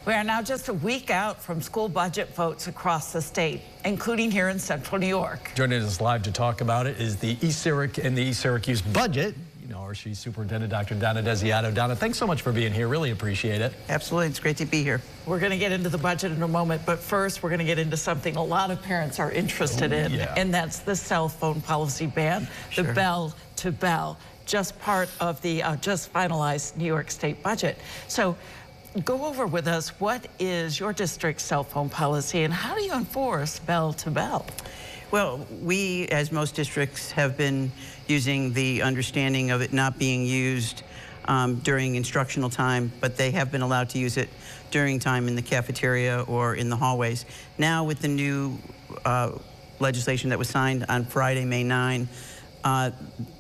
We are now just a week out from school budget votes across the state, including here in central New York. Joining us live to talk about it is the East Syracuse budget. You know her, she's Superintendent Dr. Donna Desiato. Donna, thanks so much for being here. Really appreciate it. Absolutely. It's great to be here. We're going to get into the budget in a moment, but first we're going to get into something a lot of parents are interested in, and that's the cell phone policy ban, the bell to bell, just part of the just finalized New York State budget. So go over with us, what is your district's cell phone policy and how do you enforce bell to bell? Well, we, as most districts, have been using the understanding of it not being used during instructional time, but they have been allowed to use it during time in the cafeteria or in the hallways. Now, with the new legislation that was signed on Friday, May 9,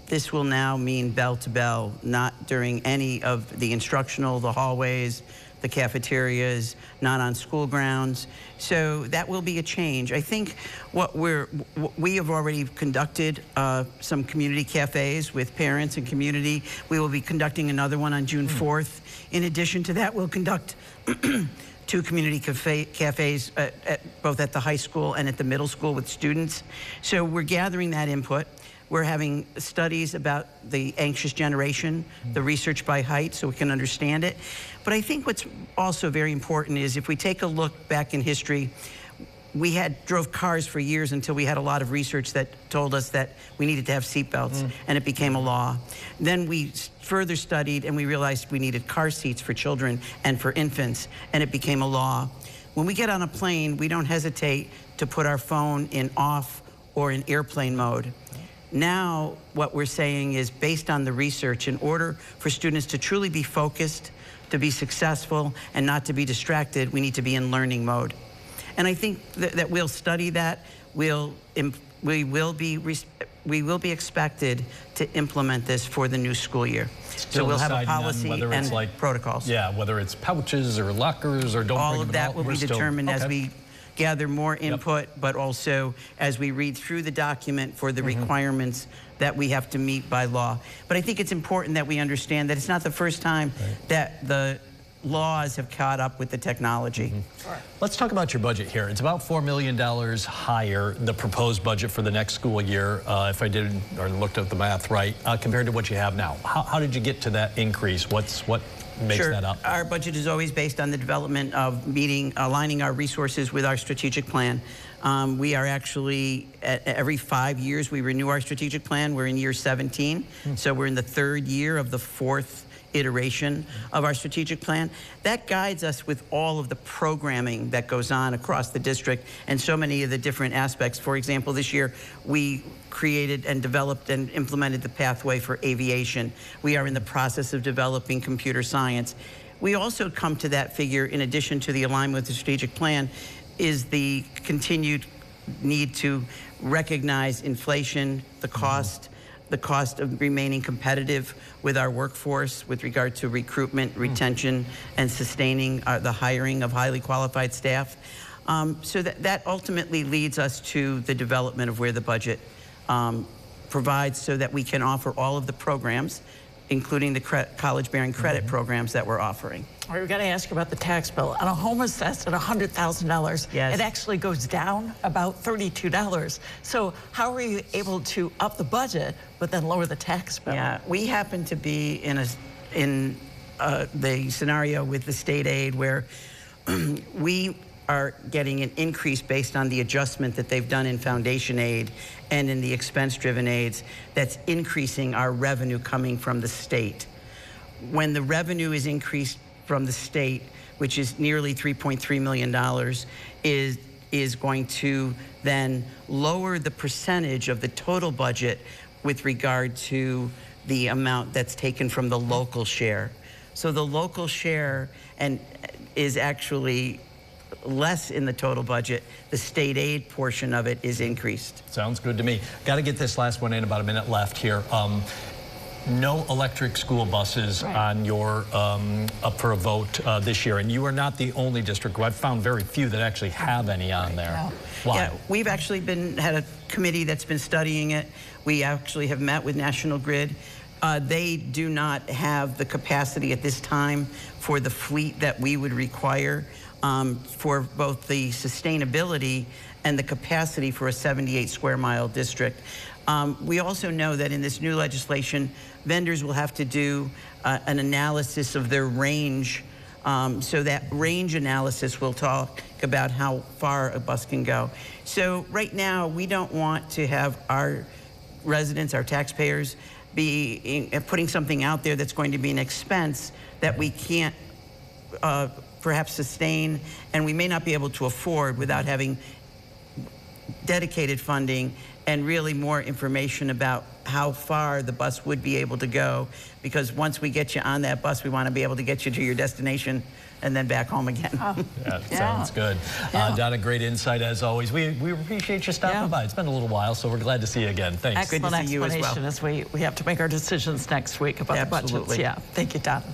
this will now mean bell to bell, not during any of the instructional, the hallways, the cafeterias, not on school grounds. So that will be a change. I think we have already conducted some community cafes with parents and community. We will be conducting another one on June 4th. In addition to that, we'll conduct 2 community cafes both at the high school and at the middle school with students. So we're gathering that input. We're having studies about the anxious generation, the research by Height, so we can understand it. But I think what's also very important is if we take a look back in history, we drove cars for years until we had a lot of research that told us that we needed to have seatbelts, and it became a law. Then we further studied and we realized we needed car seats for children and for infants, and it became a law. When we get on a plane, we don't hesitate to put our phone in off or in airplane mode. Now, what we're saying is, based on the research, in order for students to truly be focused, to be successful, and not to be distracted, we need to be in learning mode. And I think that we'll study that. We will be expected to implement this for the new school year. Still so we'll have a policy and like protocols. Yeah, whether it's pouches or lockers or don't all bring of them that out, will be determined as we gather more input, but also as we read through the document for the requirements that we have to meet by law. But I think it's important that we understand that it's not the first time that the laws have caught up with the technology. Let's talk about your budget here. It's about $4 million higher, the proposed budget for the next school year, if I did or looked at the math right, compared to what you have now. How did you get to that increase? What makes that up? Our budget is always based on the development of aligning our resources with our strategic plan. We are actually, every 5 years, we renew our strategic plan. We're in year 17, so we're in the 3rd year of the 4th iteration of our strategic plan. That guides us with all of the programming that goes on across the district and so many of the different aspects. For example, this year we created and developed and implemented the pathway for aviation. We are in the process of developing computer science. We also come to that figure, in addition to the alignment with the strategic plan, is the continued need to recognize inflation, the cost of remaining competitive with our workforce with regard to recruitment, retention, and sustaining the hiring of highly qualified staff. So that ultimately leads us to the development of where the budget provides so that we can offer all of the programs, including the college-bearing credit programs that we're offering. All right, we've got to ask you about the tax bill. On a home assessed at $100,000, it actually goes down about $32. So how are you able to up the budget but then lower the tax bill? Yeah, we happen to be in the scenario with the state aid where we are getting an increase based on the adjustment that they've done in foundation aid and in the expense-driven aids that's increasing our revenue coming from the state. When the revenue is increased from the state, which is nearly $3.3 million, is going to then lower the percentage of the total budget with regard to the amount that's taken from the local share. So the local share is actually less in the total budget. The state aid portion of it is increased. Sounds good to me. Got to get this last one in, about a minute left here. No electric school buses on your up for a vote this year, and you are not the only district. I've found very few that actually have any on there. Why? Yeah, we've actually had a committee that's been studying it. We actually have met with National Grid. They do not have the capacity at this time for the fleet that we would require for both the sustainability and the capacity for a 78 square mile district. We also know that in this new legislation, vendors will have to do an analysis of their range. So that range analysis will talk about how far a bus can go. So right now, we don't want to have our residents, our taxpayers, be putting something out there that's going to be an expense that we can't perhaps sustain, and we may not be able to afford without having dedicated funding and really more information about how far the bus would be able to go. Because once we get you on that bus, we want to be able to get you to your destination and then back home again. Yeah, sounds good. Donna, great insight as always. We appreciate you stopping by. It's been a little while, so we're glad to see you again. Thanks. Excellent Good to see you as well. explanation as we have to make our decisions next week about the budgets. Yeah, thank you, Donna.